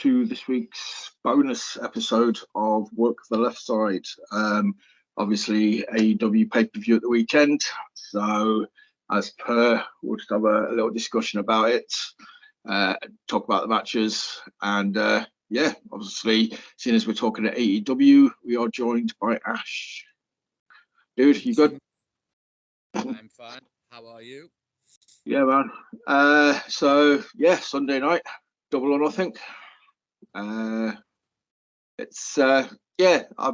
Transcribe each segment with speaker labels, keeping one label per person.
Speaker 1: to this week's bonus episode of Work the Left Side. Obviously, AEW pay-per-view at the weekend. So, as per, we'll just have a little discussion about it, talk about the matches, and obviously, seeing as we're talking at AEW, we are joined by Ash. Dude, you good?
Speaker 2: I'm fine. How are you?
Speaker 1: Yeah, man. Sunday night, Double or Nothing. I've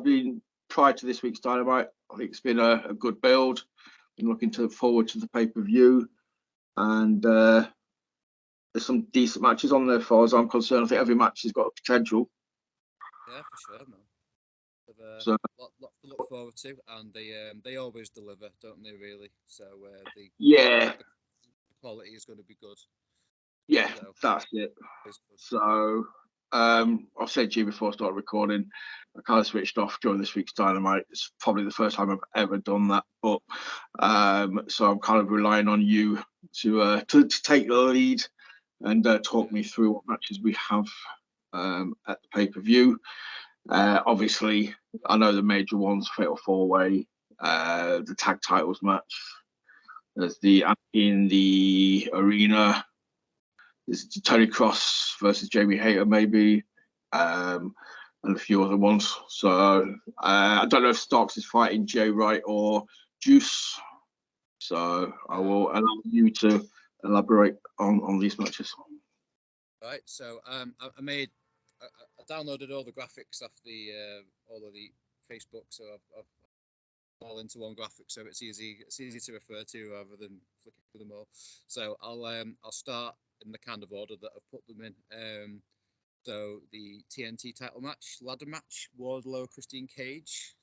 Speaker 1: been prior to this week's Dynamite. I think it's been a good build. Been looking forward to the pay-per-view, and there's some decent matches on there as far as I'm concerned. I think every match has got a potential.
Speaker 2: Yeah, for sure, man.
Speaker 1: So,
Speaker 2: lot to look forward to, and they always deliver, don't they? Really. So the quality is going to be good.
Speaker 1: Yeah, so, that's it. So I've said to you before I started recording, I kind of switched off during this week's Dynamite. It's probably the first time I've ever done that, but so I'm kind of relying on you to take the lead and talk me through what matches we have at the pay-per-view. Obviously, I know the major ones: Fatal 4-Way, the tag titles match. There's in the arena. There's Tony Cross versus Jamie Hayter, maybe, and a few other ones. So I don't know if Starks is fighting Jay Wright or Juice. So I will allow you to elaborate on these matches.
Speaker 2: Right. So I downloaded all the graphics off all of the Facebook. So I've all into one graphic, so it's easy to refer to rather than flicking through them all. So I'll start in the kind of order that I've put them in. So the TNT title match, ladder match, Wardlow, Christian Cage.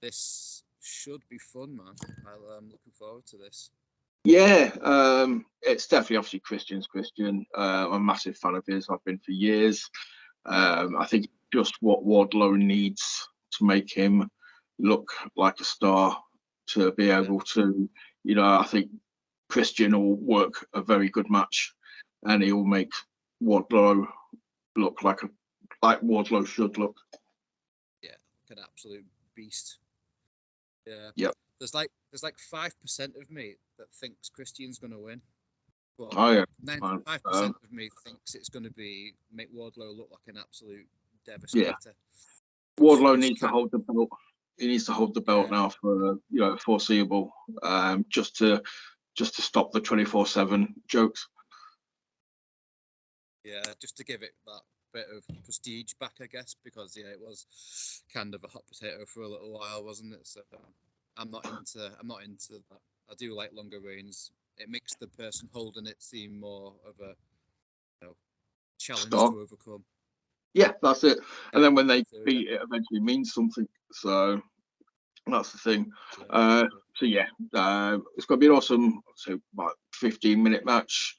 Speaker 2: This should be fun, man. I'm looking forward to this.
Speaker 1: Yeah, it's definitely obviously Christian. I'm a massive fan of his. I've been for years. I think just what Wardlow needs to make him look like a star, to be able to, I think Christian will work a very good match, and he will make Wardlow look like Wardlow should look.
Speaker 2: Yeah, like an absolute beast. Yeah.
Speaker 1: Yep.
Speaker 2: There's like 5% of me that thinks Christian's going to win. But 95% of me thinks it's going to make Wardlow look like an absolute devastator.
Speaker 1: Yeah. Wardlow needs to hold the belt. He needs to hold the belt now for foreseeable, just to stop the 24/7 jokes.
Speaker 2: Yeah, just to give it that bit of prestige back, I guess, because it was kind of a hot potato for a little while, wasn't it? So I'm not into that. I do like longer reigns. It makes the person holding it seem more of a challenge to overcome.
Speaker 1: Yeah, that's it. And then when they beat it, eventually means something. So that's the thing. It's going to be an awesome, about 15-minute match.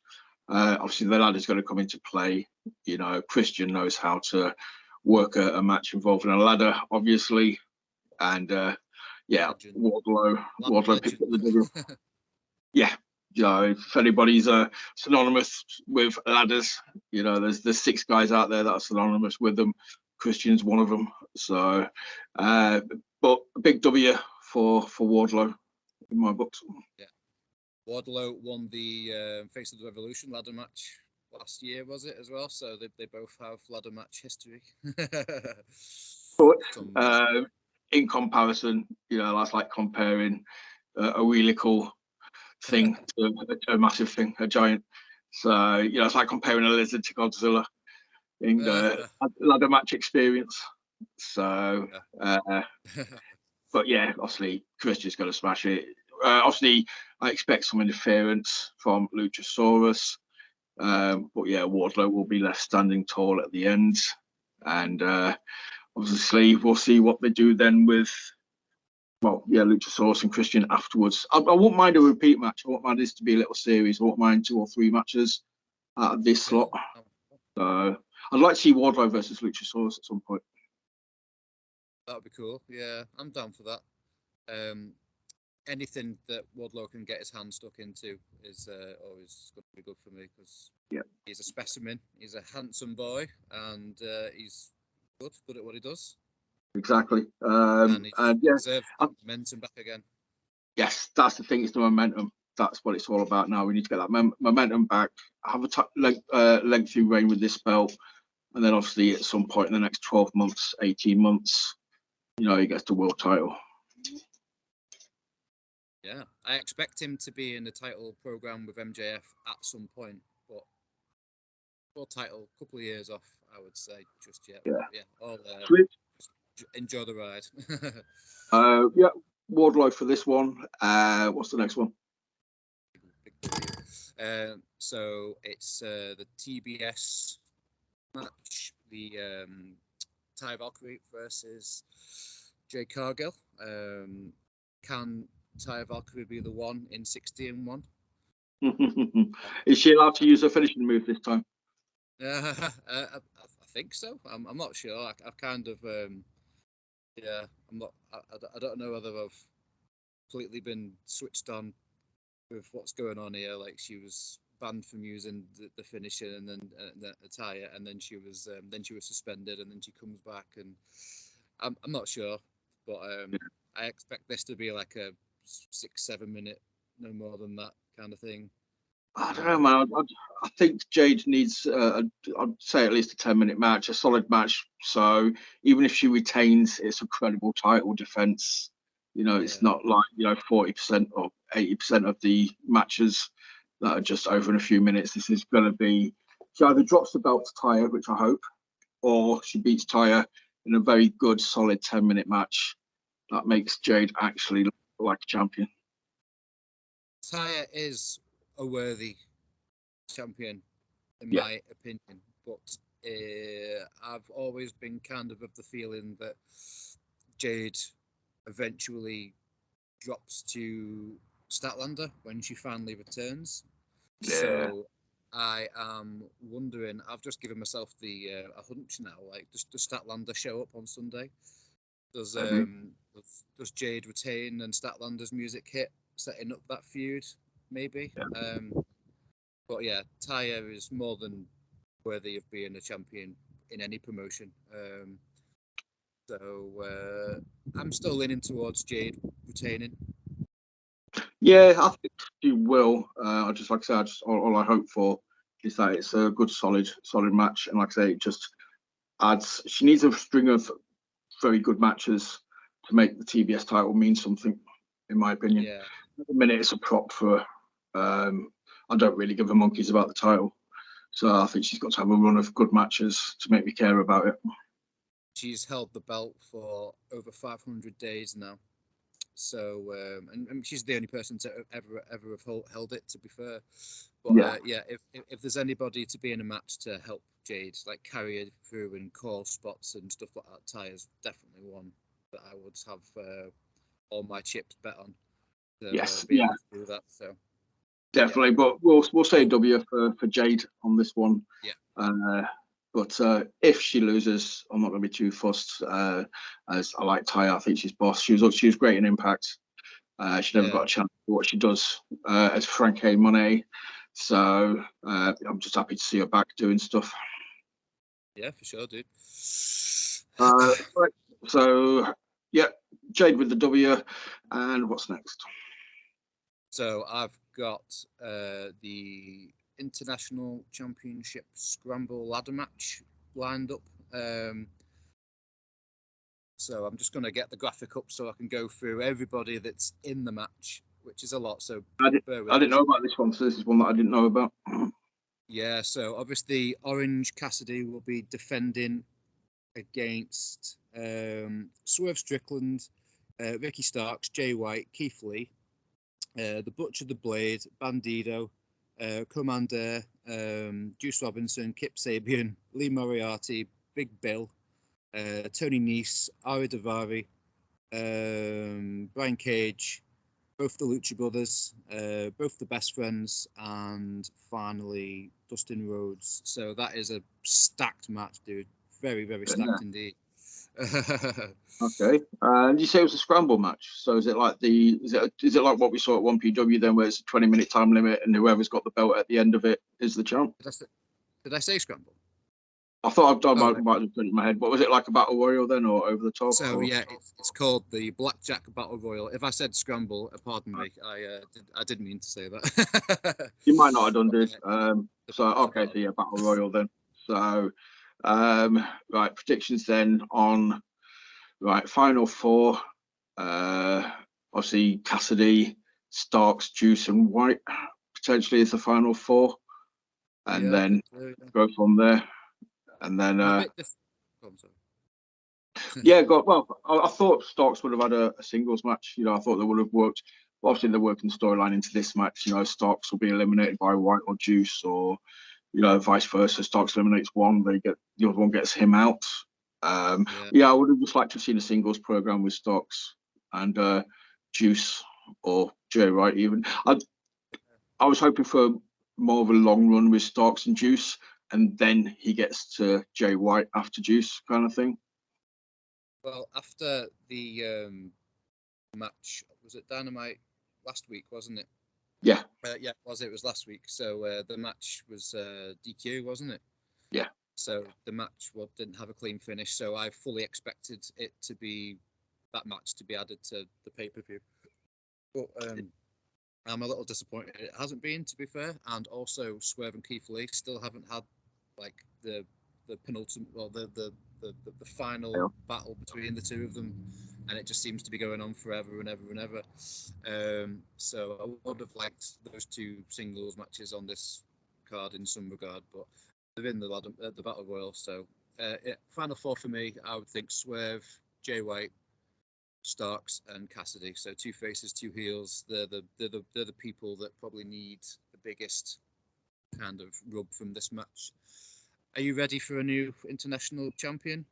Speaker 1: Obviously, the ladder's going to come into play. Christian knows how to work a match involving a ladder, obviously, and Wardlow picked up the digger. Yeah. If anybody's synonymous with ladders, there's 6 guys out there that are synonymous with them. Christian's one of them. So, but a big W for Wardlow in my books.
Speaker 2: Yeah, Wardlow won the Face of the Revolution ladder match last year, was it as well? So they both have ladder match history.
Speaker 1: But in comparison, that's like comparing a really cool thing to a massive thing, a giant. So it's like comparing a lizard to Godzilla in the ladder match experience. So but yeah, obviously Christian's going to smash it. Obviously I expect some interference from Luchasaurus, but yeah, Wardlow will be left standing tall at the end, and obviously we'll see what they do then with Luchasaurus and Christian afterwards. I won't mind a repeat match. I won't mind this to be a little series. I won't mind 2 or 3 matches out of this slot. So I'd like to see Wardlow versus Luchasaurus at some point.
Speaker 2: That'd be cool. Yeah, I'm down for that. anything that Wardlow can get his hand stuck into is always going to be good for me because he's a specimen. He's a handsome boy, and he's good at what he does.
Speaker 1: Exactly.
Speaker 2: And he deserves momentum back again.
Speaker 1: Yes, that's the thing. It's the momentum. That's what it's all about now. We need to get that momentum back. Have a lengthy reign with this belt, and then obviously at some point in the next 12 months, 18 months, he gets the world title.
Speaker 2: Yeah, I expect him to be in the title program with MJF at some point, but world title, a couple of years off, I would say, just yet. Yeah, all enjoy the ride.
Speaker 1: Wardlow for this one. What's the next one?
Speaker 2: So it's the TBS match, the Ty Valkyrie versus Jade Cargill. Can Ty Valkyrie be the one in 60-1?
Speaker 1: Is she allowed to use her finishing move this time?
Speaker 2: I think so. I'm not sure. I've kind of I'm not. I don't know whether I've completely been switched on with what's going on here. Like she was banned from using the finisher and then the attire, and then she was suspended, and then she comes back, and I'm not sure, but I expect this to be like a 6-7 minute, no more than that kind of thing.
Speaker 1: I don't know, man. I think Jade needs, I'd say at least a 10-minute match, a solid match. So even if she retains, it's a credible title defense. It's not like 40% or 80% of the matches that are just over in a few minutes. This is going to be, she either drops the belt to Taya, which I hope, or she beats Taya in a very good, solid 10-minute match that makes Jade actually look like a champion.
Speaker 2: Taya is a worthy champion, in my opinion, but I've always been kind of the feeling that Jade eventually drops to Statlander when she finally returns. Yeah. So I am wondering, I've just given myself a hunch now, like does Statlander show up on Sunday? Does Jade retain and Statlander's music hit, setting up that feud? Maybe. Yeah. But yeah, Taya is more than worthy of being a champion in any promotion. So I'm still leaning towards Jade retaining.
Speaker 1: Yeah, I think she will. Just like I said, all I hope for is that it's a good, solid match. And like I say, it just adds. She needs a string of very good matches to make the TBS title mean something, in my opinion.
Speaker 2: Yeah.
Speaker 1: At the minute, it's a prop for. I don't really give a monkeys about the title, so I think she's got to have a run of good matches to make me care about it.
Speaker 2: She's held the belt for over 500 days now. So, and she's the only person to ever have held it, to be fair. But if there's anybody to be in a match to help Jade, like carry her through and call spots and stuff like that, Taya's definitely one that I would have all my chips bet on. To, be able to do that. So
Speaker 1: definitely, but we'll say W for Jade on this one.
Speaker 2: Yeah.
Speaker 1: But if she loses, I'm not going to be too fussed. As I like Taya, I think she's boss. She was great in Impact. She never got a chance for what she does as Frankie Monet. So I'm just happy to see her back doing stuff.
Speaker 2: Yeah, for sure, dude.
Speaker 1: Right. So Jade with the W, and what's next?
Speaker 2: So I've got the International Championship Scramble ladder match lined up. So I'm just going to get the graphic up so I can go through everybody that's in the match, which is a lot. So
Speaker 1: I didn't know about this one, so this is one that I didn't know about.
Speaker 2: Yeah, so obviously Orange Cassidy will be defending against Swerve Strickland, Ricky Starks, Jay White, Keith Lee, the Butcher, the Blade, Bandido, Commander, Juice Robinson, Kip Sabian, Lee Moriarty, Big Bill, Tony Nese, Ari Daivari, Brian Cage, both the Lucha Brothers, both the Best Friends, and finally Dustin Rhodes. So that is a stacked match, dude. Very, very stacked indeed.
Speaker 1: Okay. And you say it was a scramble match. So is it like is it like what we saw at 1PW then, where it's a 20-minute time limit and whoever's got the belt at the end of it is the champ?
Speaker 2: Did I say scramble?
Speaker 1: I thought I
Speaker 2: Oh,
Speaker 1: might have put it in my head. What was it, like a battle royal then, or over the top?
Speaker 2: so
Speaker 1: Or?
Speaker 2: yeah, it's called the Blackjack Battle Royal. If I said scramble, pardon me, I didn't mean to say that.
Speaker 1: You might not have done, dude. So
Speaker 2: Battle
Speaker 1: yeah, battle royal then. So right, predictions then on final four. Obviously Cassidy, Starks, Juice, and White potentially is the final four, and then go from there. And then yeah, I thought Starks would have had a singles match. I thought they would have worked. Obviously, they're working the storyline into this match. Starks will be eliminated by White or Juice, or vice versa. Starks eliminates one, the other one gets him out. I would have just liked to have seen a singles program with Starks and Juice or Jay White. Even I was hoping for more of a long run with Starks and Juice, and then he gets to Jay White after Juice, kind of thing.
Speaker 2: Well, after the match, was it Dynamite last week, wasn't it?
Speaker 1: Yeah.
Speaker 2: It was last week. So the match was DQ, wasn't it?
Speaker 1: Yeah.
Speaker 2: So the match didn't have a clean finish. So I fully expected that match to be added to the pay-per-view. But I'm a little disappointed it hasn't been, to be fair. And also Swerve and Keith Lee still haven't had like the penultimate, well, the final battle between the two of them, and it just seems to be going on forever and ever and ever. So I would have liked those two singles matches on this card in some regard, but they're in the battle royal. So final four for me, I would think Swerve, Jay White, Starks, and Cassidy. So two faces, two heels. They're the people that probably need the biggest kind of rub from this match. Are you ready for a new international champion?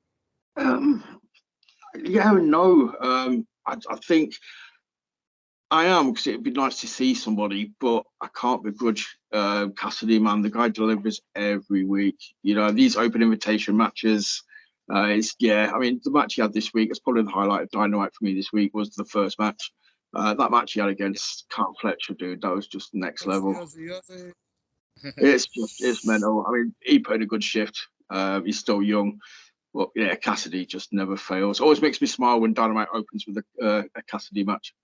Speaker 1: Yeah, no. I think I am, because it'd be nice to see somebody, but I can't begrudge Cassidy, man. The guy delivers every week. These open invitation matches. I mean, the match he had this week, it's probably the highlight of Dynamite for me this week, was the first match. That match he had against Carl Fletcher, dude, that was just next level. It's mental. I mean, he put in a good shift. He's still young, but yeah, Cassidy just never fails. Always makes me smile when Dynamite opens with a Cassidy match,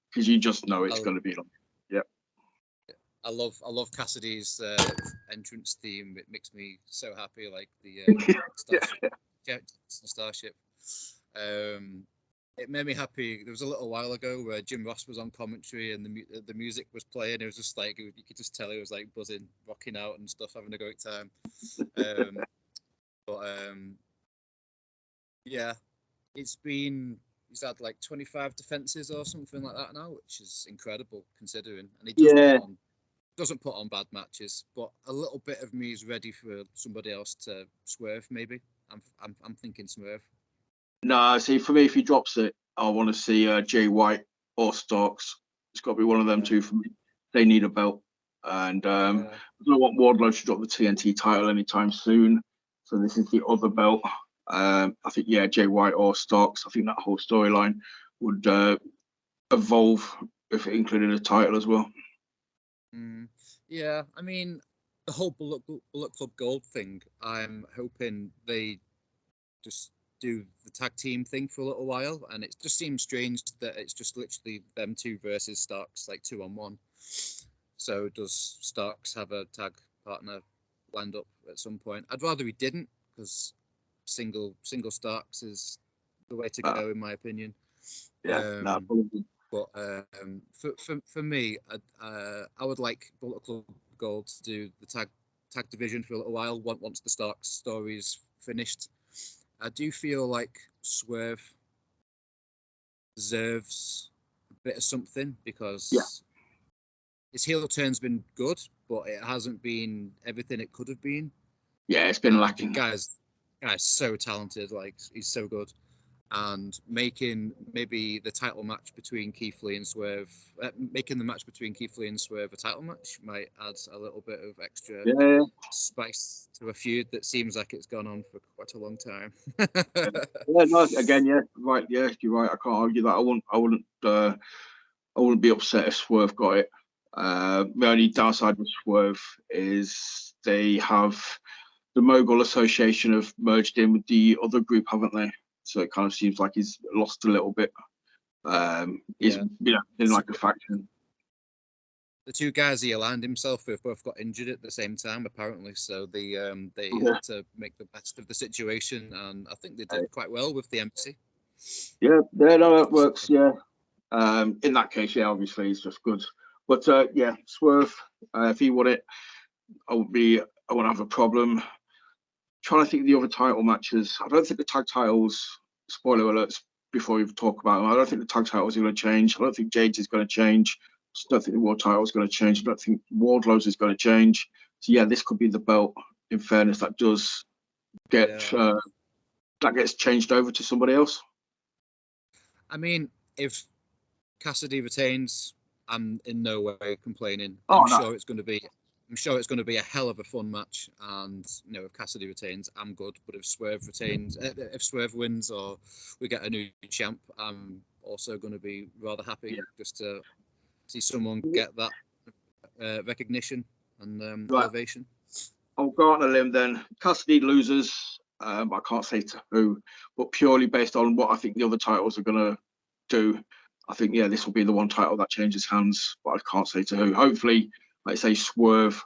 Speaker 1: because you just know it's going to be like, yeah.
Speaker 2: I love Cassidy's entrance theme. It makes me so happy, like the Starship. It made me happy. There was a little while ago where Jim Ross was on commentary and the music was playing. It was just like, you could just tell he was like buzzing, rocking out and stuff, having a great time. Yeah, he's had like 25 defenses or something like that now, which is incredible considering. And he doesn't put on bad matches, but a little bit of me is ready for somebody else to swerve. Maybe I'm thinking Swerve.
Speaker 1: No, see, for me, if he drops it, I want to see Jay White or Starks. It's got to be one of them two for me. They need a belt, and I don't want Wardlow to drop the TNT title anytime soon. So this is the other belt. I think Jay White or Starks. I think that whole storyline would evolve if it included a title as well.
Speaker 2: Yeah, I mean, the whole Bullet Club Gold thing, I'm hoping they just do the tag team thing for a little while, and it just seems strange that it's just literally them two versus Starks, like 2-on-1. So does Starks have a tag partner lined up at some point? I'd rather he didn't, because single Starks is the way to go, in my opinion. But for me, I would like Bullet Club Gold to do the tag division for a little while once the Starks story is finished. I do feel like Swerve deserves a bit of something, because his heel turn's been good, but it hasn't been everything it could have been.
Speaker 1: Yeah, it's been lacking.
Speaker 2: Guy's so talented, like he's so good. and making maybe the title match between Keith Lee and Swerve, making the match between Keith Lee and Swerve a title match might add a little bit of extra spice to a feud that seems like it's gone on for quite a long time.
Speaker 1: No, again, right, you're right. I can't argue that. I wouldn't be upset if Swerve got it. The only downside with Swerve is they have the Mogul Association have merged in with the other group, haven't they? So it kind of seems like he's lost a little bit. He's in like a faction.
Speaker 2: The two guys he aligned himself with both got injured at the same time, apparently. So they had to make the best of the situation, and I think they did quite well with the embassy.
Speaker 1: Yeah, no, that works. Yeah. In that case, obviously it's just good. But Swerve, if he won it, I wouldn't have a problem. Trying to think of the other title matches. I don't think the tag titles, spoiler alerts before we talk about them, I don't think the tag titles are going to change. I don't think Jade's is going to change. I don't think the world title is going to change. I don't think Wardlow's is going to change. So this could be the belt, in fairness, that does get that gets changed over to somebody else. I
Speaker 2: mean, if Cassidy retains, I'm in no way complaining.
Speaker 1: I'm
Speaker 2: sure it's going to be a hell of a fun match, and if Cassidy retains, I'm good. But if Swerve retains, if Swerve wins, or we get a new champ, I'm also going to be rather happy just to see someone get that recognition and elevation.
Speaker 1: I'll go on a limb then. Cassidy loses. I can't say to who, but purely based on what I think the other titles are going to do, I think this will be the one title that changes hands, but I can't say to who. Hopefully, like say Swerve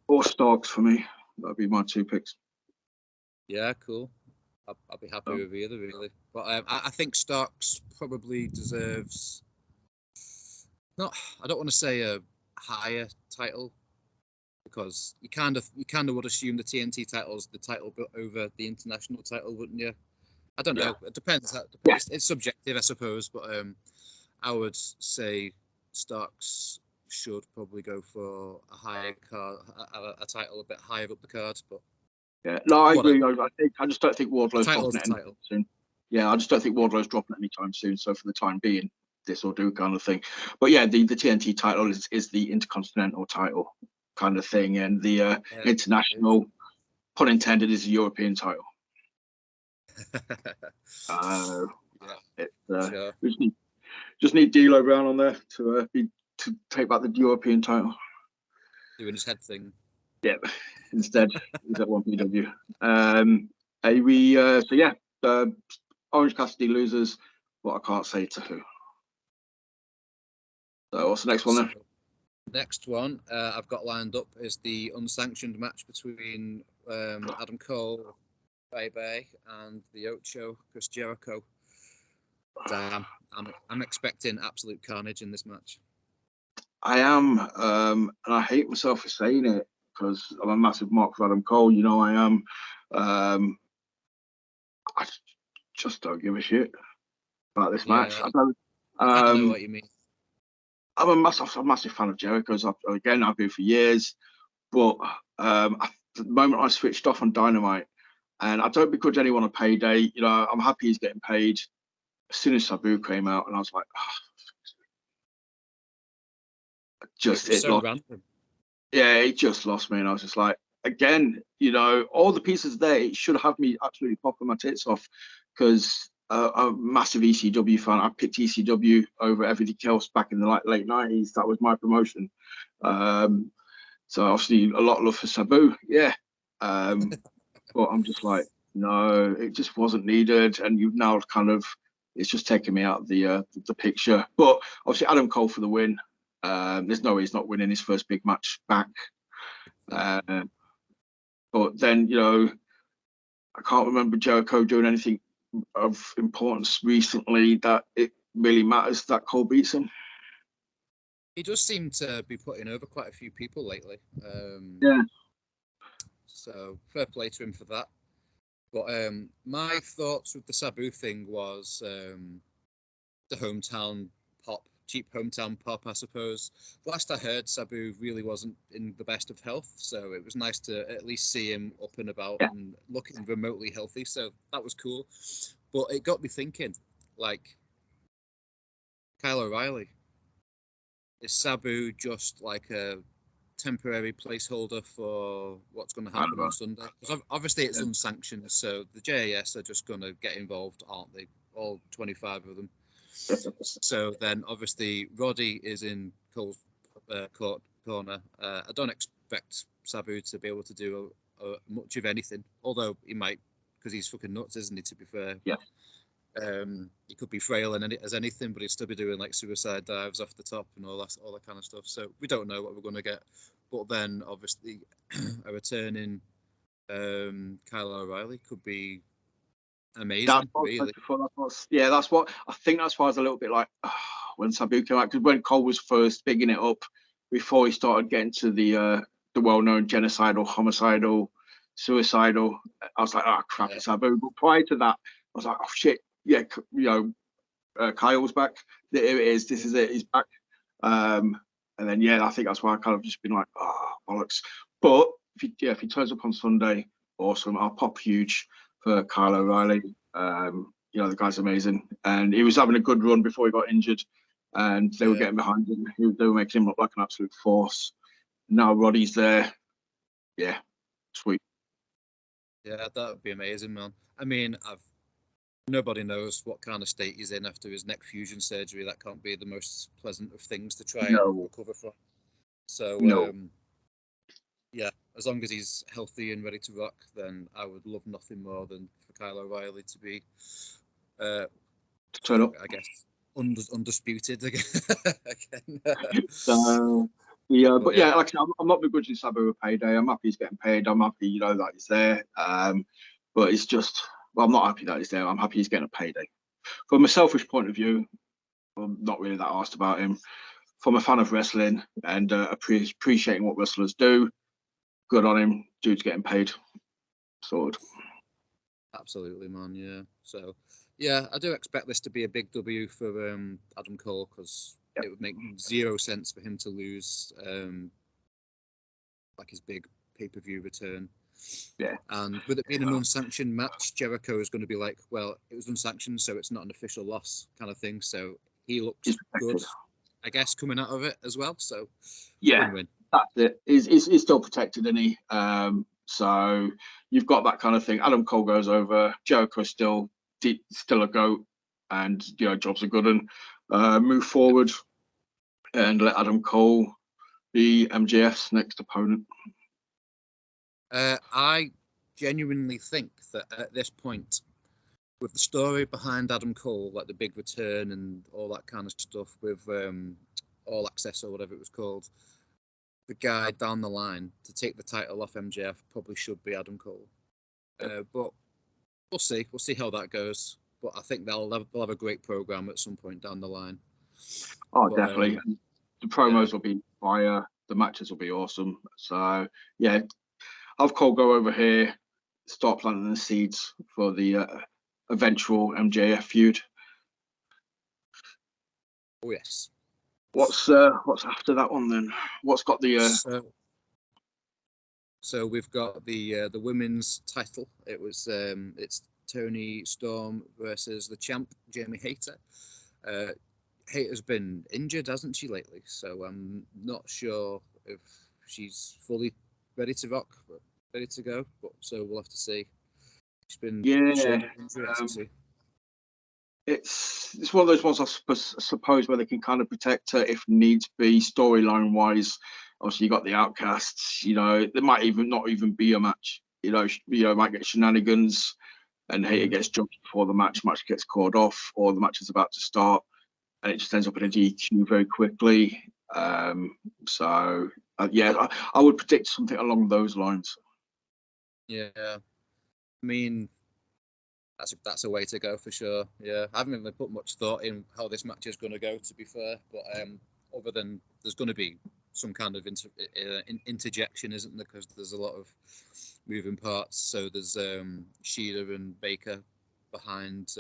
Speaker 1: or Starks for me. That'd be my two picks.
Speaker 2: Yeah, cool. I'll be happy with either, really. But I think Starks probably deserves I don't want to say a higher title, because you kind of would assume the TNT title's the title over the international title, wouldn't you? I don't know. It depends. It's subjective, I suppose. But I would say Starks should probably go for a higher card, a title a bit higher up the card. But
Speaker 1: I agree. I just don't think Wardlow's dropping it anytime soon.
Speaker 2: Yeah,
Speaker 1: I just don't think Wardlow's dropping it anytime soon. So for the time being, this will do kind of thing. But the TNT title is the Intercontinental title kind of thing, and the international, pun intended, is the European title. We just need D'Lo Brown on there to take back the European title.
Speaker 2: Doing his head thing.
Speaker 1: Yeah, instead he's at 1PW. Orange Cassidy loses, but I can't say to who. So what's the next one then?
Speaker 2: Next one I've got lined up is the unsanctioned match between Adam Cole, Bye and the Ocho, Chris Jericho. I'm expecting absolute carnage in this match.
Speaker 1: I am, and I hate myself for saying it because I'm a massive mark for Adam Cole. I am. I just don't give a shit about this match. I don't.
Speaker 2: I know what you mean.
Speaker 1: I'm a massive fan of Jericho's. I've been for years, but at the moment I switched off on Dynamite, and I don't begrudge anyone a payday. I'm happy he's getting paid. As soon as Sabu came out, and I was like,
Speaker 2: random.
Speaker 1: Yeah, it just lost me, and I was just like, again, all the pieces there, it should have me absolutely popping my tits off, because I'm a massive ECW fan. I picked ECW over everything else back in the late 90s. That was my promotion. So obviously a lot of love for Sabu, but I'm just like, no, it just wasn't needed, and you've now it's just taken me out of the picture. But obviously Adam Cole for the win. There's no way he's not winning his first big match back. But then, I can't remember Jericho doing anything of importance recently that it really matters that Cole beats him.
Speaker 2: He does seem to be putting over quite a few people lately. So fair play to him for that. But my thoughts with the Sabu thing was the hometown pop, cheap hometown pop, I suppose. Last I heard, Sabu really wasn't in the best of health, so it was nice to at least see him up and about and looking remotely healthy. So that was cool. But it got me thinking, like, Kyle O'Reilly, is Sabu just like a temporary placeholder for what's going to happen on Sunday? Because obviously it's unsanctioned, so the JAS are just going to get involved, aren't they? All 25 of them. So then obviously Roddy is in Cole's corner. I don't expect Sabu to be able to do much of anything, although he might, because he's fucking nuts, isn't he, to be fair?
Speaker 1: Yeah.
Speaker 2: He could be frail as anything, but he'd still be doing like suicide dives off the top and all that kind of stuff. So we don't know what we're going to get. But then obviously a returning Kyle O'Reilly could be amazing. Really.
Speaker 1: That's what I think. That's why I was a little bit like when Sabu came out, because when Cole was first bigging it up before he started getting to the well-known genocidal, homicidal, suicidal, I was like, oh crap, it's Sabu. But prior to that, I was like, oh shit, yeah, Kyle's back. Here it is. This is it. He's back. And then I think that's why I kind of just been like, oh bollocks. But if he turns up on Sunday, awesome. I'll pop huge for Kyle O'Reilly. The guy's amazing, and he was having a good run before he got injured, and they were getting behind him. They were making him look like an absolute force. Now Roddy's there. Yeah, sweet.
Speaker 2: Yeah, that would be amazing, man. I mean, nobody knows what kind of state he's in after his neck fusion surgery. That can't be the most pleasant of things to try and recover from. So, as long as he's healthy and ready to rock, then I would love nothing more than for Kyle O'Reilly to be,
Speaker 1: turn up,
Speaker 2: I guess, undisputed again.
Speaker 1: Like I said, I'm not begrudging Sabu a payday. I'm happy he's getting paid. I'm happy, that he's there. But it's just, I'm not happy that he's there. I'm happy he's getting a payday. From a selfish point of view, I'm not really that asked about him. From a fan of wrestling and appreciating what wrestlers do, good on him. Dude's getting paid. Sorted.
Speaker 2: Absolutely, man. Yeah. So, I do expect this to be a big W for Adam Cole, because it would make zero sense for him to lose like his big pay-per-view return.
Speaker 1: Yeah.
Speaker 2: And with it being an unsanctioned match, Jericho is going to be like, well, it was unsanctioned, so it's not an official loss kind of thing. So he looks good, I guess, coming out of it as well. So win-win.
Speaker 1: That's it. He's still protected, isn't he? So you've got that kind of thing. Adam Cole goes over. Jericho's still a goat, and jobs are good, and move forward and let Adam Cole be MJF's next opponent.
Speaker 2: I genuinely think that at this point, with the story behind Adam Cole, like the big return and all that kind of stuff with All Access or whatever it was called, the guy down the line to take the title off MJF probably should be Adam Cole. But we'll see. We'll see how that goes. But I think they'll have a great program at some point down the line.
Speaker 1: Oh, but, definitely. The promos will be fire. The matches will be awesome. So, have Cole go over here, start planting the seeds for the eventual MJF feud.
Speaker 2: Oh, yes.
Speaker 1: What's after that one then? What's got the?
Speaker 2: So we've got the women's title. It was it's Toni Storm versus the champ Jamie Hayter. Hayter's been injured, hasn't she, lately? So I'm not sure if she's fully ready to rock, ready to go. But so we'll have to see. She's been injury, hasn't she?
Speaker 1: It's one of those ones, I suppose, where they can kind of protect her if needs be, storyline wise. Obviously, you got the Outcasts. There might even not even be a match. Might get shenanigans, and Hayter gets jumped before the match gets called off, or the match is about to start, and it just ends up in a DQ very quickly. I would predict something along those lines.
Speaker 2: Yeah, I mean, that's a way to go for sure. Yeah, I haven't really put much thought in how this match is going to go, to be fair. But other than there's going to be some kind of interjection, isn't there? Because there's a lot of moving parts. So there's Sheila and Baker behind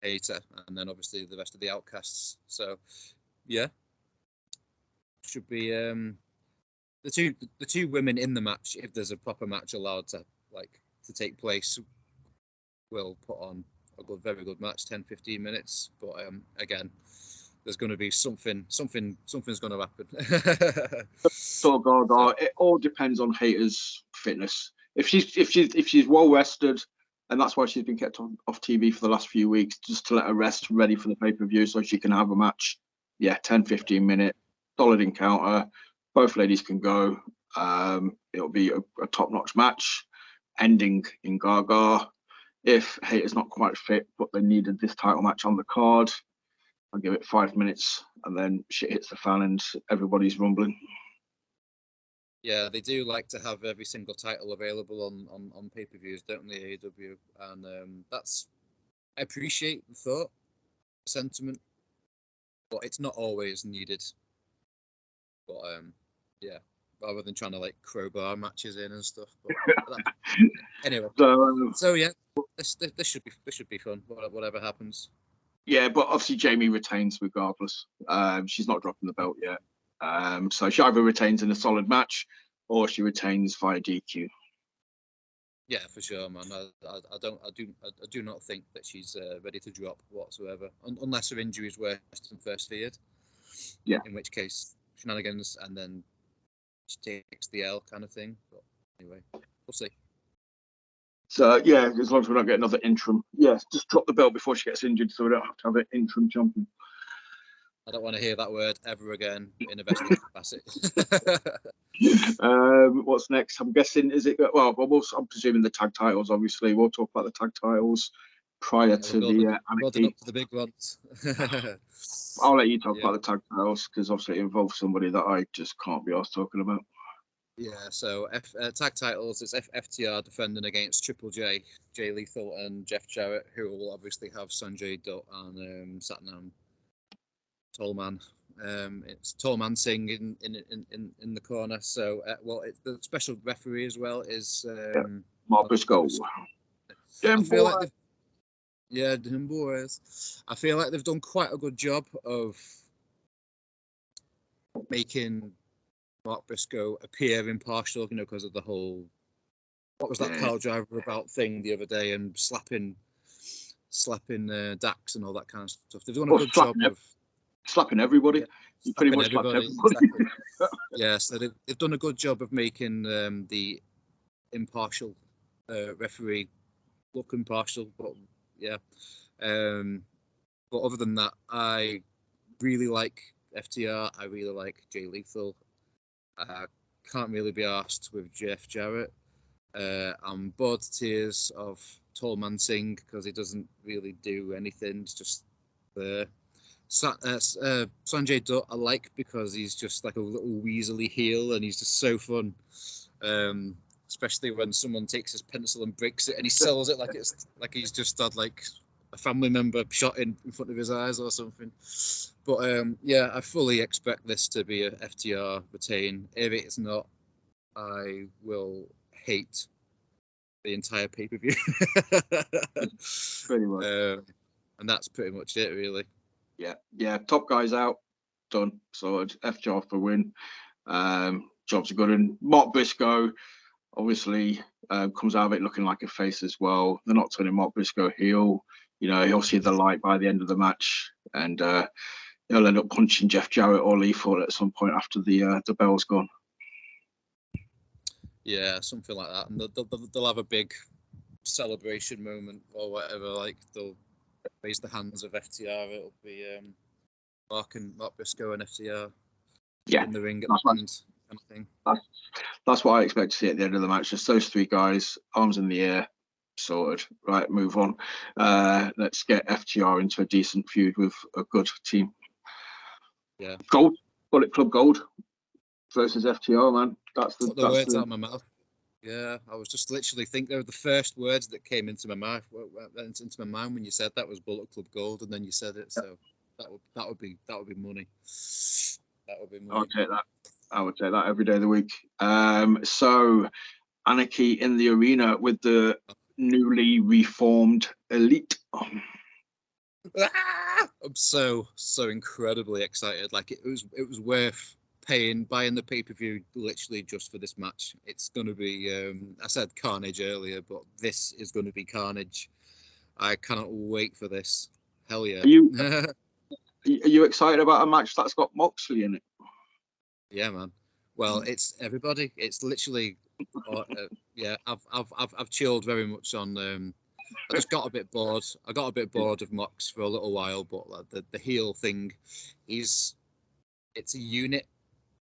Speaker 2: Hayter, and then obviously the rest of the Outcasts. So should be the two women in the match, if there's a proper match allowed to take place, will put on a very good match, 10-15 minutes. But again, there's going to be something's going to happen.
Speaker 1: So, it all depends on Hayter's fitness. If she's well rested, and that's why she's been kept off TV for the last few weeks, just to let her rest, ready for the pay-per-view, so she can have a match. Yeah, 10-15 minute solid encounter. Both ladies can go. It'll be a top-notch match, ending in Gaga. If Hayter's not quite fit, but they needed this title match on the card, I'll give it 5 minutes, and then shit hits the fan and everybody's rumbling.
Speaker 2: Yeah, they do like to have every single title available on pay-per-views, don't they, AEW? And I appreciate the thought, the sentiment, but it's not always needed. But yeah, rather than trying to like crowbar matches in and stuff. But anyway, so yeah, this should be fun. Whatever happens.
Speaker 1: Yeah, but obviously Jamie retains regardless. She's not dropping the belt yet. So she either retains in a solid match, or she retains via DQ.
Speaker 2: Yeah, for sure, man. I do not think that she's ready to drop whatsoever, unless her injury is worse than first feared.
Speaker 1: Yeah.
Speaker 2: In which case, shenanigans, and then she takes the L kind of thing. But anyway, we'll see.
Speaker 1: So yeah, as long as we don't get another interim, just drop the belt before she gets injured, so we don't have to have an interim champion.
Speaker 2: I don't want to hear that word ever again in a wrestling capacity.
Speaker 1: What's next? I'm guessing I'm presuming the tag titles. Obviously, we'll talk about the tag titles prior to the
Speaker 2: building up to the big ones.
Speaker 1: I'll let you talk about the tag titles because obviously it involves somebody that I just can't be asked talking about.
Speaker 2: Yeah, so tag titles, it's FTR defending against Triple J, Jay Lethal and Jeff Jarrett, who will obviously have Sanjay Dutt and Satnam Tallman. It's Tallman Singh in the corner. So, the special referee as well is
Speaker 1: Mark Briscoe.
Speaker 2: I feel like boys. I feel like they've done quite a good job of making Mark Briscoe appear impartial, because of the whole what was that pile driver about thing the other day, and slapping Dax and all that kind of stuff. They've done a good job of
Speaker 1: slapping everybody.
Speaker 2: Yeah,
Speaker 1: you pretty much slapped everybody.
Speaker 2: Exactly. Yeah, so they've done a good job of making the impartial referee look impartial. But yeah, but other than that, I really like FTR. I really like Jay Lethal. Can't really be asked with Jeff Jarrett. I'm bored to tears of Tallman Singh because he doesn't really do anything. He's just there. Sanjay Dutt I like because he's just like a little weaselly heel, and he's just so fun. Especially when someone takes his pencil and breaks it, and he sells it like it's like he's just had like a family member shot in front of his eyes or something. But yeah, I fully expect this to be a FTR retain. If it's not, I will hate the entire pay-per-view.
Speaker 1: Pretty much.
Speaker 2: And that's pretty much it, really.
Speaker 1: Yeah. Top guys out, done. So it's FTR for win. Jobs are good. And Mark Briscoe obviously comes out of it looking like a face as well. They're not turning Mark Briscoe heel. He'll see the light by the end of the match, and he'll end up punching Jeff Jarrett or Lethal at some point after the bell's gone.
Speaker 2: Yeah, something like that. And they'll have a big celebration moment or whatever. Like they'll raise the hands of FTR. It'll be Mark Briscoe and FTR in the ring at the end, kind of thing.
Speaker 1: That's what I expect to see at the end of the match. Just those three guys, arms in the air, sorted. Right, move on. Let's get FTR into a decent feud with a good team.
Speaker 2: Yeah.
Speaker 1: Gold, Bullet Club Gold versus FTR, man. That's the
Speaker 2: words out of my mouth. Yeah, I was just literally thinking the first words that came into my mouth, into my mind when you said that was Bullet Club Gold, and then you said it. So that would be money. That would be money.
Speaker 1: I would take that every day of the week. So Anarchy in the arena with the newly reformed Elite.
Speaker 2: I'm so incredibly excited. Like it was worth buying the pay-per-view literally just for this match. It's going to be I said carnage earlier, but this is going to be carnage. I cannot wait for this. Hell yeah.
Speaker 1: Are you excited about a match that's got Moxley in it?
Speaker 2: Yeah, man. Well, it's everybody. It's literally, yeah. I've chilled very much on. I just got a bit bored. I got a bit bored of Mox for a little while, but like, the heel thing, it's a unit,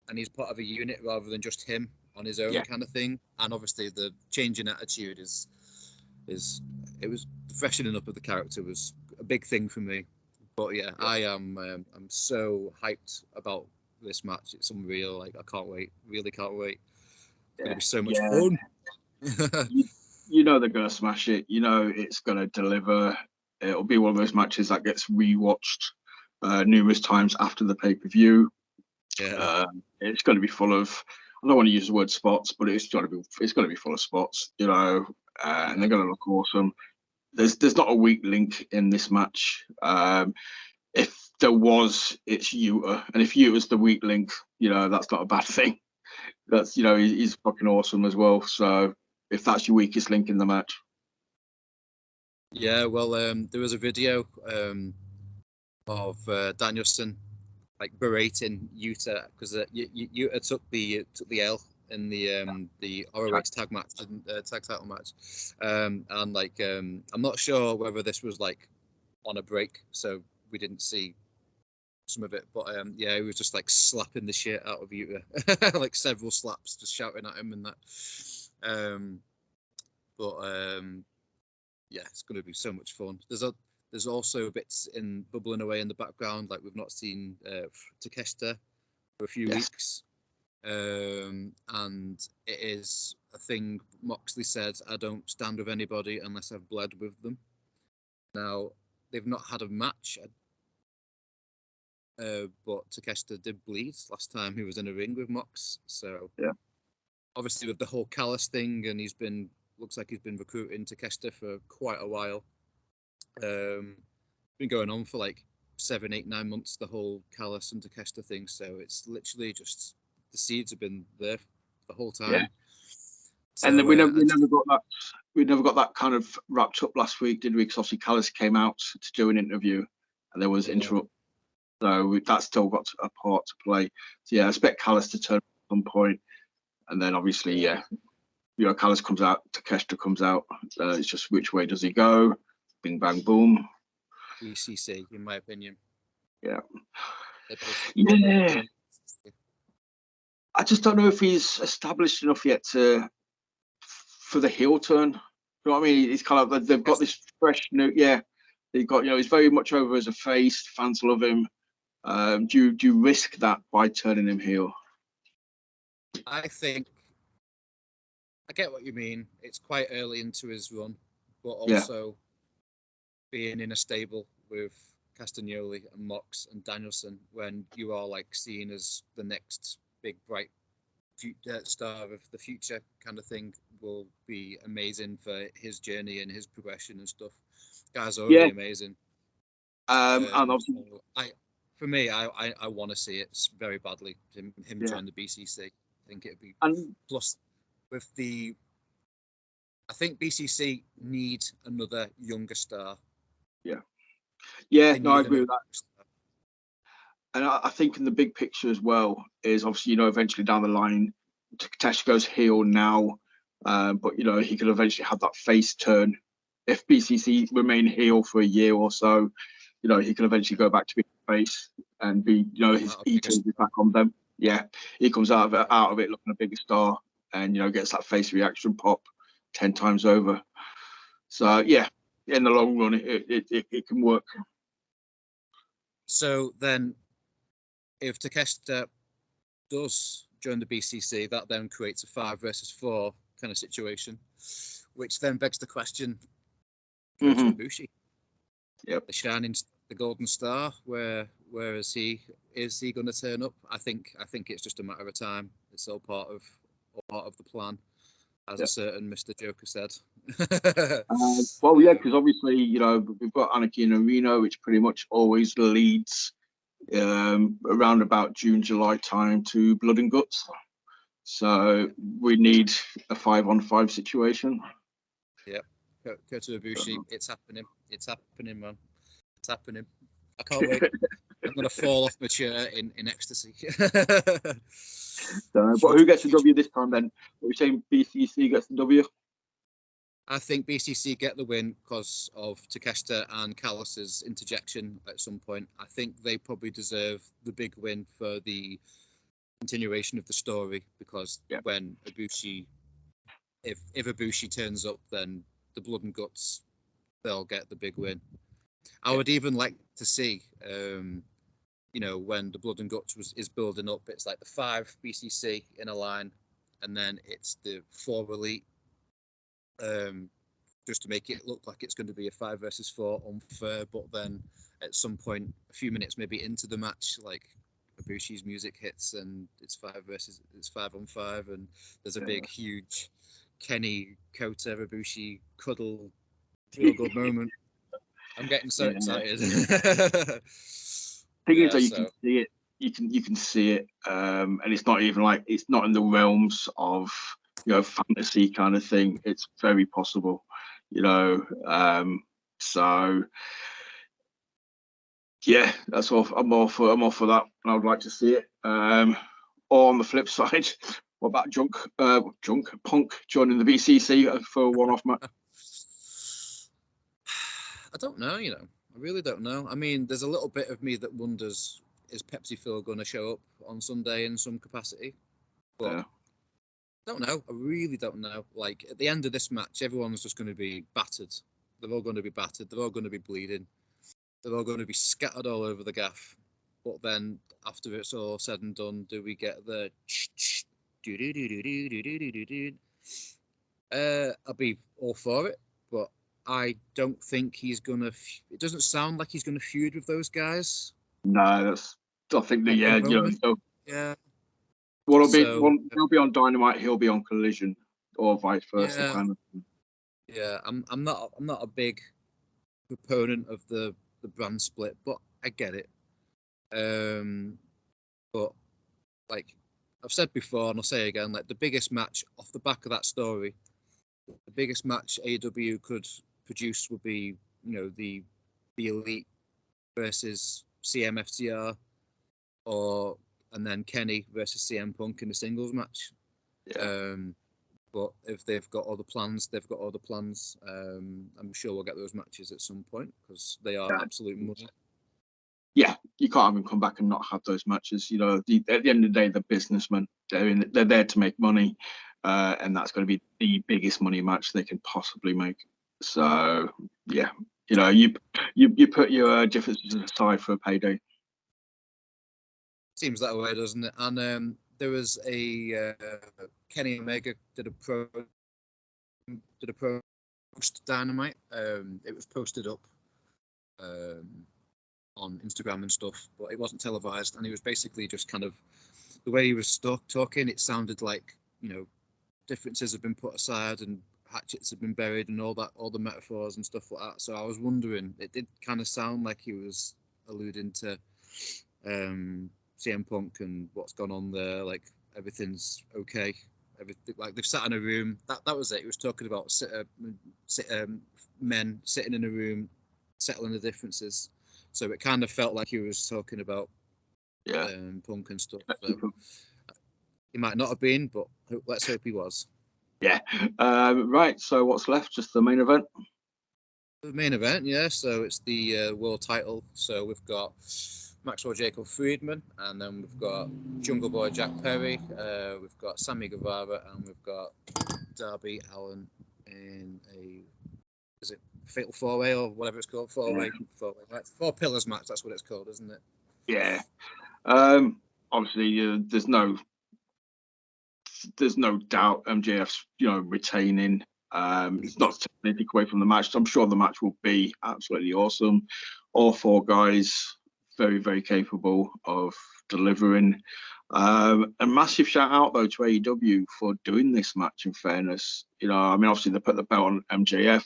Speaker 2: and he's part of a unit rather than just him on his own kind of thing. And obviously, the change in attitude is it was freshening up of the character was a big thing for me. But yeah, I'm so hyped about this match. It's unreal. Like I can't wait. Really can't wait. It's gonna be so much fun.
Speaker 1: you know they're gonna smash it. You know it's gonna deliver. It'll be one of those matches that gets rewatched numerous times after the pay-per-view.
Speaker 2: Yeah.
Speaker 1: It's going to be full of. I don't want to use the word spots, but it's going to be full of spots. You know, and they're going to look awesome. There's not a weak link in this match. If there was, it's Yuta, and if Yuta's the weak link, you know that's not a bad thing. That's he's fucking awesome as well. So if that's your weakest link in the match,
Speaker 2: yeah. Well, there was a video of Danielson like berating Yuta because Yuta took the L in the ROH tag match, tag title match, and like I'm not sure whether this was like on a break, so we didn't see some of it, but yeah, he was just like slapping the shit out of Yuta, like several slaps, just shouting at him and that. But yeah, it's going to be so much fun. There's also bits in bubbling away in the background, like we've not seen Takeshita for a few weeks, and it is a thing. Moxley said, "I don't stand with anybody unless I've bled with them." Now they've not had a match. But Takeshita did bleed last time he was in a ring with Mox. So
Speaker 1: yeah,
Speaker 2: obviously with the whole Callis thing, and looks like he's been recruiting Takeshita for quite a while. Been going on for like 7, 8, 9 months, the whole Callis and Takeshita thing. So it's literally just the seeds have been there the whole time.
Speaker 1: Yeah.
Speaker 2: So,
Speaker 1: and then we never got that. We never got that kind of wrapped up last week, did we? Because obviously Callis came out to do an interview, and there was interrupt. So that's still got a part to play. So yeah, I expect Callis to turn at some point, and then obviously Callis comes out, Takeshita comes out. It's just which way does he go? Bing bang boom.
Speaker 2: BCC, in my opinion.
Speaker 1: Yeah. Yeah. I just don't know if he's established enough yet for the heel turn. You know what I mean? It's kind of they've got this fresh new. Yeah, they've got he's very much over as a face. Fans love him. Do you risk that by turning him heel?
Speaker 2: I think I get what you mean. It's quite early into his run, but also being in a stable with Castagnoli and Mox and Danielson when you are like seen as the next big bright star of the future kind of thing will be amazing for his journey and his progression and stuff. Guy's already amazing.
Speaker 1: And obviously,
Speaker 2: for me, I want to see it very badly. Him join the BCC. I think it'd be plus with I think BCC need another younger star.
Speaker 1: Yeah, no, I agree with that. Star. And I think in the big picture as well is obviously eventually down the line, Takeshita goes heel now, but he could eventually have that face turn if BCC remain heel for a year or so. He can eventually go back to being face and be, he turns it back on them. Yeah, he comes out of it looking a bigger star and gets that face reaction pop 10 times over. So yeah, in the long run, it can work.
Speaker 2: So then, if Takeshita does join the BCC, that then creates a 5 versus 4 kind of situation, which then begs the question: Ibushi, the golden star, where is he? Is he going to turn up? I think it's just a matter of time. It's all part of the plan, as a certain Mr. Joker said.
Speaker 1: Well, yeah, because obviously we've got Anarchy in Reno, which pretty much always leads around about June, July time to Blood and Guts. So we need a 5-on-5 situation.
Speaker 2: Yeah. Kota Ibushi. It's happening. It's happening, man. It's happening. I can't wait. I'm gonna fall off my chair in ecstasy.
Speaker 1: But who gets the W this time then? Are we saying BCC gets the W?
Speaker 2: I think BCC get the win because of Takeshita and Callus's interjection at some point. I think they probably deserve the big win for the continuation of the story, because when Ibushi, if Ibushi turns up, then the Blood and Guts, they'll get the big win. I would even like to see, when the Blood and Guts is building up, it's like the 5 BCC in a line, and then it's the 4 Elite. Just to make it look like it's going to be a 5 versus 4 unfair, but then at some point, a few minutes maybe into the match, like Ibushi's music hits and it's 5 on 5, and there's a big, huge Kenny Kota Ibushi cuddle feel good moment. I'm getting so excited.
Speaker 1: Thing is, you can see it. You can see it, and it's not even like it's not in the realms of fantasy kind of thing. It's very possible, So yeah, that's all. I'm all for that, and I would like to see it. Or on the flip side, what about Punk joining the BCC for a one-off match?
Speaker 2: I don't know. I really don't know. I mean, there's a little bit of me that wonders: is Pepsi Phil going to show up on Sunday in some capacity? But I don't know. I really don't know. Like, at the end of this match, everyone's just going to be battered. They're all going to be battered. They're all going to be bleeding. They're all going to be scattered all over the gaff. But then, after it's all said and done, do we get the I'll be all for it, but I don't think he's gonna. It doesn't sound like he's gonna feud with those guys.
Speaker 1: No, I think that yeah.
Speaker 2: Well,
Speaker 1: he'll be on Dynamite. He'll be on Collision, or vice versa. Kind of.
Speaker 2: Yeah, I'm not a big proponent of the brand split, but I get it. But like I've said before, and I'll say again, like the biggest match off the back of that story, the biggest match AEW could produce would be, the Elite versus CMFTR, and then Kenny versus CM Punk in a singles match.
Speaker 1: Yeah.
Speaker 2: But if they've got other plans, they've got other plans. I'm sure we'll get those matches at some point because they are absolute money.
Speaker 1: Yeah, you can't have them come back and not have those matches. At the end of the day, they're businessmen. They're there to make money, and that's going to be the biggest money match they can possibly make. So yeah, you put your differences aside for a payday.
Speaker 2: Seems that way, doesn't it? And there was a Kenny Omega did a post Dynamite. It was posted up on Instagram and stuff, but it wasn't televised, and he was basically just kind of the way he was talking. It sounded like differences have been put aside and hatchets have been buried and all the metaphors and stuff like that. So I was wondering, it did kind of sound like he was alluding to CM Punk and what's gone on there, like everything's okay. Everything, like they've sat in a room. That was it. He was talking about men sitting in a room, settling the differences. So it kind of felt like he was talking about Punk and stuff. So he might not have been, but let's hope he was.
Speaker 1: Yeah. Right. So what's left? Just the main event.
Speaker 2: The main event, yeah. So it's the world title. So we've got Maxwell Jacob Friedman, and then we've got Jungle Boy Jack Perry, we've got Sammy Guevara, and we've got Darby Allin in is it Fatal 4-Way or whatever it's called? 4-Way, right? 4 Pillars match, that's what it's called, isn't it?
Speaker 1: Yeah. Obviously, there's no doubt MJF's retaining. It's not taking anything away from the match. So I'm sure the match will be absolutely awesome. All 4 guys very, very capable of delivering. A massive shout out though to AEW for doing this match. In fairness, obviously they put the belt on MJF,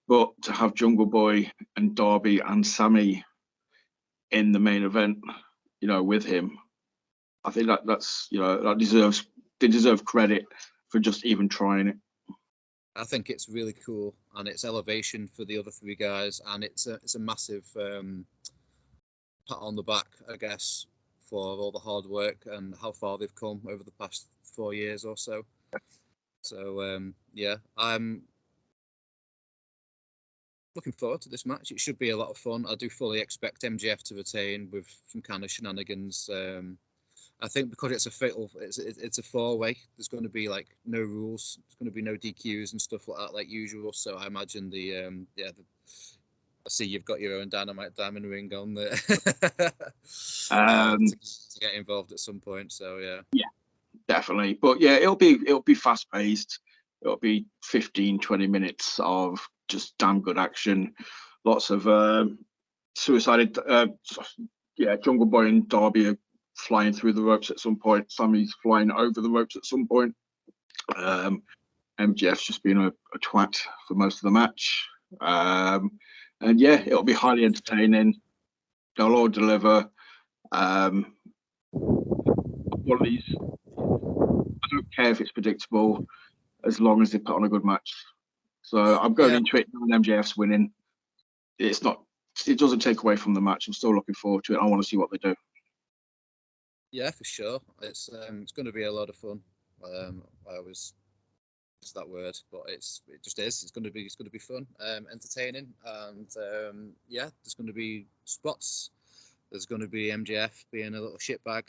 Speaker 1: but to have Jungle Boy and Darby and Sammy in the main event, with him, I think that's they deserve credit for just even trying it.
Speaker 2: I think it's really cool, and it's elevation for the other three guys, and it's a massive pat on the back, I guess, for all the hard work and how far they've come over the past 4 years or so. So yeah, I'm looking forward to this match. It should be a lot of fun. I do fully expect MJF to retain with some kind of shenanigans. I think because it's a 4-way. There's going to be like no rules. There's going to be no DQs and stuff like that, like usual. So I imagine I see you've got your own Dynamite Diamond ring on there to get involved at some point. So
Speaker 1: yeah, definitely. But yeah, it'll be fast paced. It'll be 15-20 minutes of just damn good action. Lots of suicided. Jungle Boy and Darby are flying through the ropes at some point. Sammy's flying over the ropes at some point. MJF's just been a twat for most of the match. And yeah, it'll be highly entertaining. They'll all deliver. One of these, I don't care if it's predictable, as long as they put on a good match. So I'm going into it knowing MJF's winning. It doesn't take away from the match. I'm still looking forward to it. I want to see what they do.
Speaker 2: Yeah, for sure. It's going to be a lot of fun. I always use that word, but it just is. It's going to be fun, entertaining, and there's going to be spots. There's going to be MJF being a little shitbag.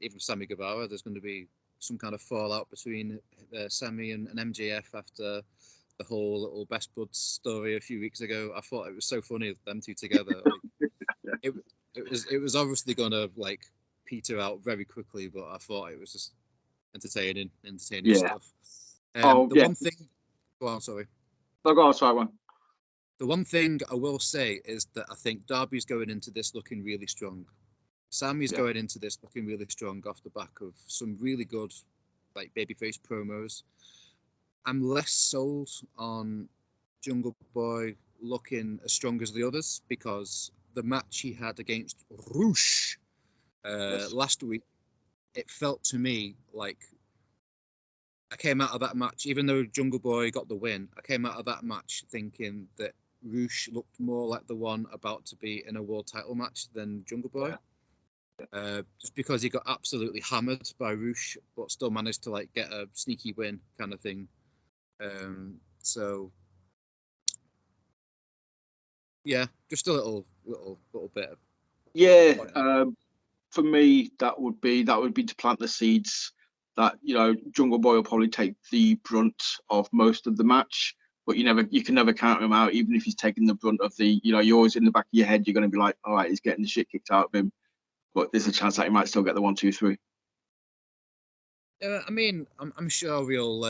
Speaker 2: Even Sammy Guevara. There's going to be some kind of fallout between Sammy and MJF after the whole little best buds story a few weeks ago. I thought it was so funny them two together. Like, it was obviously going to like peter out very quickly, but I thought it was just entertaining stuff. One thing. Go on, sorry.
Speaker 1: No, go on, sorry, one.
Speaker 2: The one thing I will say is that I think Darby's going into this looking really strong. Sammy's going into this looking really strong off the back of some really good, like babyface promos. I'm less sold on Jungle Boy looking as strong as the others because the match he had against Roosh last week, it felt to me like I came out of that match, even though Jungle Boy got the win, I came out of that match thinking that Roosh looked more like the one about to be in a world title match than Jungle Boy. Just because he got absolutely hammered by Roosh, but still managed to like get a sneaky win kind of thing. So yeah, just a little bit.
Speaker 1: Yeah, for me, that would be to plant the seeds that Jungle Boy will probably take the brunt of most of the match, but you can never count him out, even if he's taking the brunt of the. You're always in the back of your head. You're going to be like, all right, he's getting the shit kicked out of him, but there's a chance that he might still get the 1, 2, 3.
Speaker 2: I mean, I'm sure we'll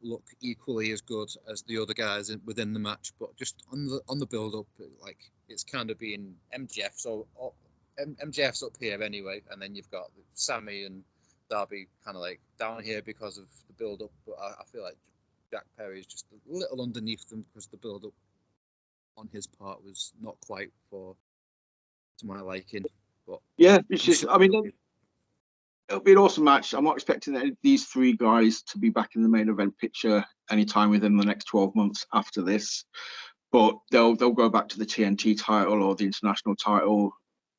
Speaker 2: look equally as good as the other guys within the match, but just on the build up, like it's kind of been MJF's up here anyway, and then you've got Sammy and Darby kind of like down here because of the build up. But I feel like Jack Perry is just a little underneath them because the build up on his part was not quite to my liking. But
Speaker 1: yeah, it's just it'll be an awesome match. I'm not expecting these three guys to be back in the main event picture anytime within the next 12 months after this, but they'll go back to the TNT title or the international title,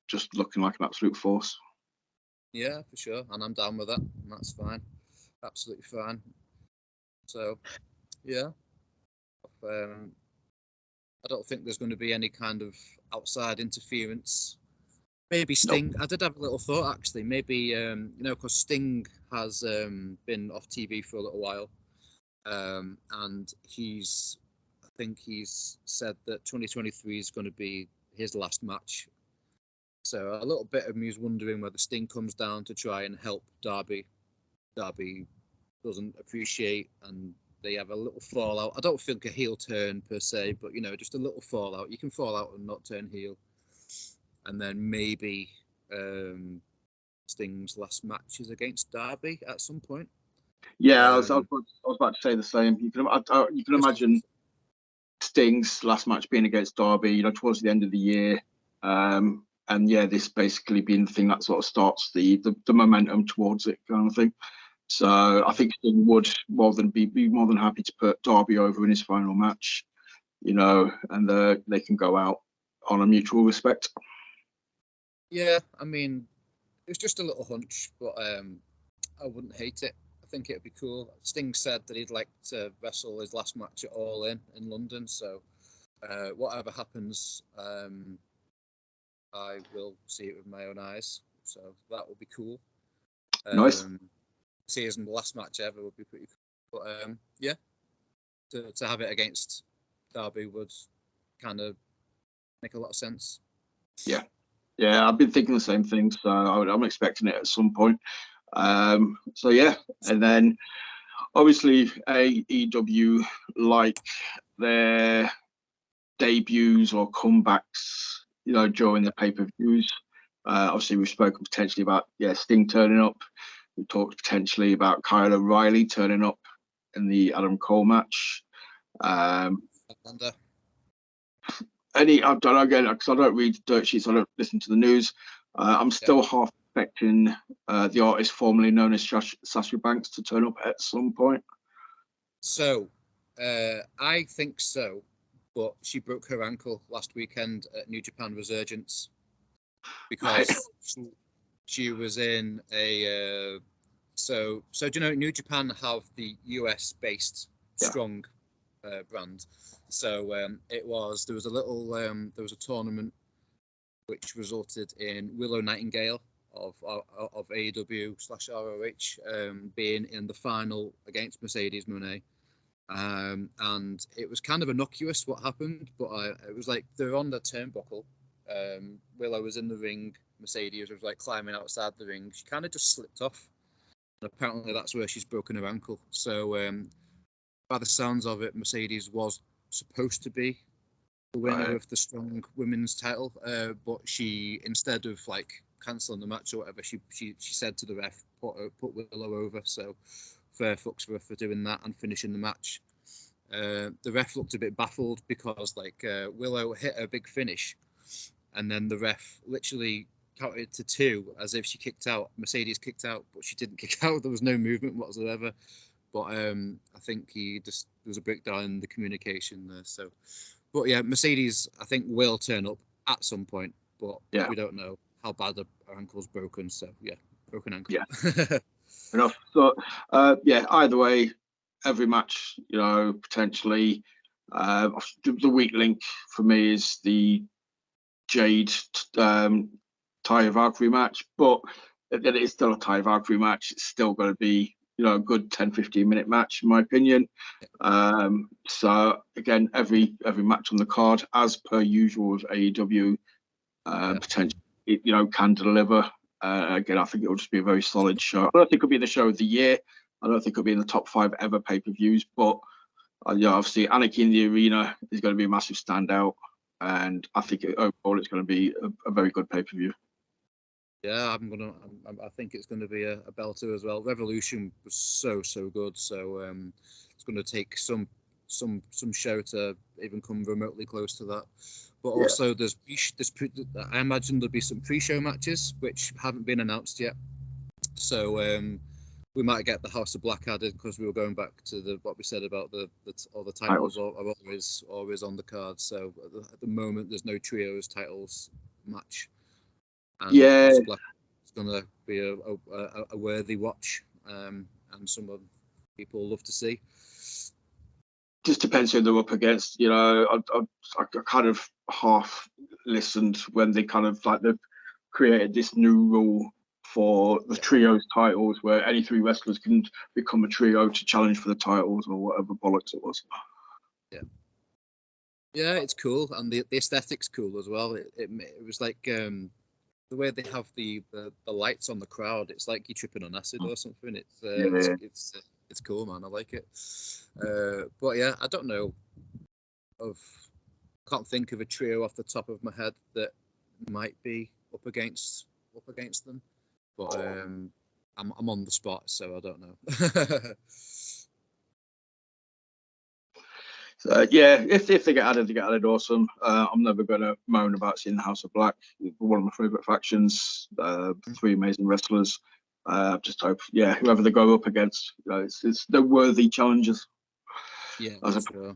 Speaker 1: just looking like an absolute force.
Speaker 2: Yeah, for sure, and I'm down with that. And that's fine, absolutely fine. So, yeah, I don't think there's going to be any kind of outside interference. Maybe Sting. Nope. I did have a little thought actually. Maybe because Sting has been off TV for a little while, and I think he's said that 2023 is going to be his last match. So a little bit of me is wondering whether Sting comes down to try and help Darby. Darby doesn't appreciate, and they have a little fallout. I don't think a heel turn per se, but just a little fallout. You can fall out and not turn heel. And then maybe Sting's last match is against Darby at some point.
Speaker 1: Yeah, I was about to say the same. You can imagine Sting's last match being against Darby, towards the end of the year. And yeah, this basically being the thing that sort of starts the momentum towards it kind of thing. So I think Sting would be more than happy to put Darby over in his final match, and they can go out on a mutual respect.
Speaker 2: Yeah, I mean, it's just a little hunch, but I wouldn't hate it. I think it'd be cool. Sting said that he'd like to wrestle his last match at All In London, so whatever happens, I will see it with my own eyes. So that would be cool.
Speaker 1: Nice.
Speaker 2: See his last match ever would be pretty cool. But yeah, to have it against Darby would kind of make a lot of sense.
Speaker 1: Yeah, I've been thinking the same thing, so I'm expecting it at some point. So yeah, and then obviously AEW like their debuts or comebacks, during the pay-per-views. Obviously, we've spoken potentially about Sting turning up. We talked potentially about Kyle O'Reilly turning up in the Adam Cole match. I don't know, again, because I don't read dirt sheets, I don't listen to the news. I'm still half expecting the artist formerly known as Sasha Banks to turn up at some point.
Speaker 2: So, I think so, but she broke her ankle last weekend at New Japan Resurgence because she was in a. So do you know New Japan have the US based Strong brand? So there was a tournament which resulted in Willow Nightingale of AEW/ROH being in the final against Mercedes Moné. And it was kind of innocuous what happened, but it was like they're on the turnbuckle. Willow was in the ring. Mercedes was like climbing outside the ring. She kind of just slipped off. And apparently that's where she's broken her ankle. So by the sounds of it, Mercedes was supposed to be the winner of the Strong Women's title, but she, instead of like cancelling the match or whatever, she said to the ref, put Willow over. So fair fucks for her for doing that and finishing the match. The ref looked a bit baffled because Willow hit her big finish, and then the ref literally counted to 2 as if she kicked out. Mercedes kicked out, but she didn't kick out. There was no movement whatsoever. But I think there was a breakdown in the communication there. So, but yeah, Mercedes I think will turn up at some point, but we don't know how bad her ankle's broken. So yeah, broken ankle.
Speaker 1: Yeah. Enough. So either way, every match, potentially. The weak link for me is the Jade Taya Valkyrie match, but it is still a Taya Valkyrie match. It's still going to be a good 10-15 minute match in my opinion. So again, every match on the card, as per usual with AEW, potentially can deliver. Again, I think it will just be a very solid show. I don't think it'll be the show of the year. I don't think it'll be in the top 5 ever pay-per-views, but obviously Anarchy in the Arena is going to be a massive standout, and I think overall it's going to be a very good pay-per-view.
Speaker 2: Yeah, I think it's going to be a belter as well. Revolution was so good, so it's going to take some show to even come remotely close to that. But also, I imagine there'll be some pre-show matches which haven't been announced yet. So we might get the House of Black added because we were going back to what we said about all the titles are always on the card. So at the moment, there's no trios titles match. And House of Black is going to be a worthy watch, and some of people love to see.
Speaker 1: Just depends who they're up against. I kind of half listened when they kind of they've created this new rule for the trios titles where any 3 wrestlers can become a trio to challenge for the titles or whatever bollocks it was.
Speaker 2: Yeah, it's cool, and the aesthetic's cool as well. It was like the way they have the lights on the crowd. It's like you're tripping on acid or something. It's cool, man. I like it. But yeah, I don't know. Can't think of a trio off the top of my head that might be up against them. But I'm on the spot, so I don't know.
Speaker 1: So if they get added, awesome. I'm never going to moan about seeing the House of Black. One of my favourite factions. 3 amazing wrestlers. Just hope, whoever they go up against, it's the worthy challengers.
Speaker 2: Yeah,
Speaker 1: as
Speaker 2: sure.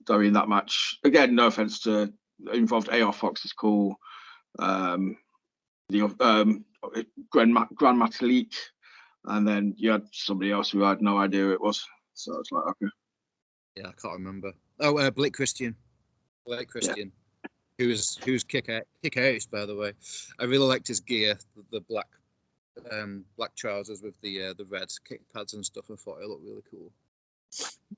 Speaker 1: During that match. Again, no offense to involved AR Fox is cool. The Grand Metalik, and then you had somebody else who I had no idea who it was. So it's like, okay.
Speaker 2: Yeah, I can't remember. Oh, Blake Christian. Who's kick out, by the way. I really liked his gear, the black trousers with the red kick pads and stuff. I thought it looked really cool.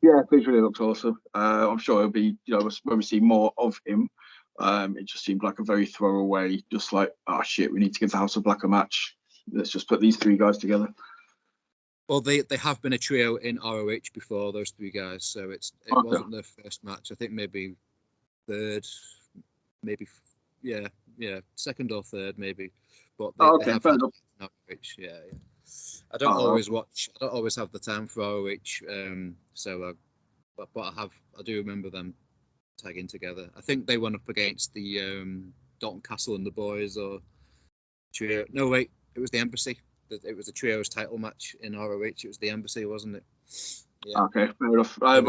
Speaker 1: Yeah, visually looks awesome. I'm sure it'll be, when we see more of him. It just seemed like a very throwaway, just like, oh shit, we need to give the House of Black a match. Let's just put these three guys together.
Speaker 2: Well, they have been a trio in ROH before, those three guys, so it wasn't their first match. I think maybe third, maybe second or third, maybe. But they have had ROH. Yeah. I don't always watch. I don't always have the time for ROH. But I do remember them tagging together. I think they went up against the Dalton Castle and the Boys or trio. No, wait, it was the Embassy. It was the trios title match in ROH. It was the Embassy, wasn't it? Yeah.
Speaker 1: Okay, fair enough. I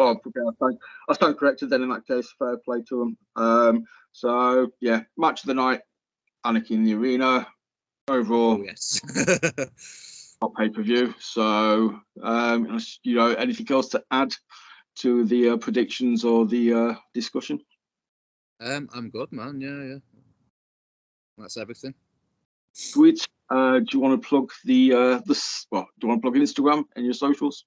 Speaker 1: stand corrected then in that case. Fair play to them. So yeah, match of the night, Anarchy in the Arena. Overall,
Speaker 2: yes.
Speaker 1: Top pay-per-view. So anything else to add to the predictions or the discussion?
Speaker 2: I'm good, man. Yeah. That's everything.
Speaker 1: Sweet. Do you want to plug do you want to plug Instagram and your socials?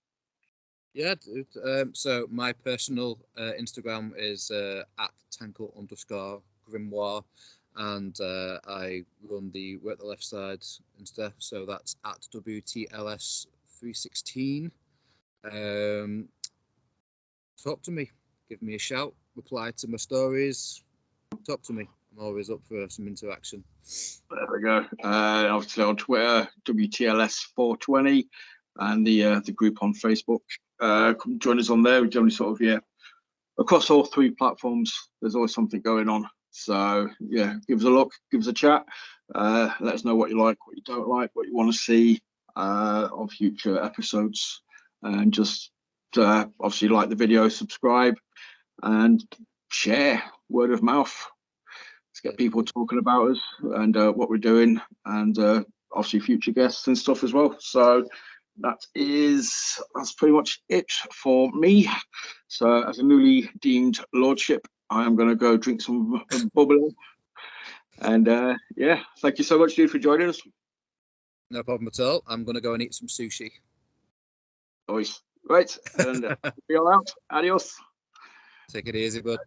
Speaker 2: Yeah, dude. So my personal Instagram is at @tankle_grimoire, and I run the Work the Left Side and stuff. So that's at WTLS316. Talk to me, give me a shout, reply to my stories. Talk to me. I'm always up for some interaction.
Speaker 1: There we go. Obviously on Twitter, WTLS420, and the group on Facebook. Come join us on there. We generally sort of across all three platforms. There's always something going on. So yeah, give us a look, give us a chat. Let us know what you like, what you don't like, what you want to see on future episodes, and just obviously like the video, subscribe, and share. Word of mouth. Let's get people talking about us and what we're doing, and obviously future guests and stuff as well. So that's pretty much it for me. So as a newly deemed lordship, I am going to go drink some bubbly. And thank you so much, dude, for joining us.
Speaker 2: No problem at all. I'm going to go and eat some sushi.
Speaker 1: Always. Right, and be all out. Adios.
Speaker 2: Take it easy, bud.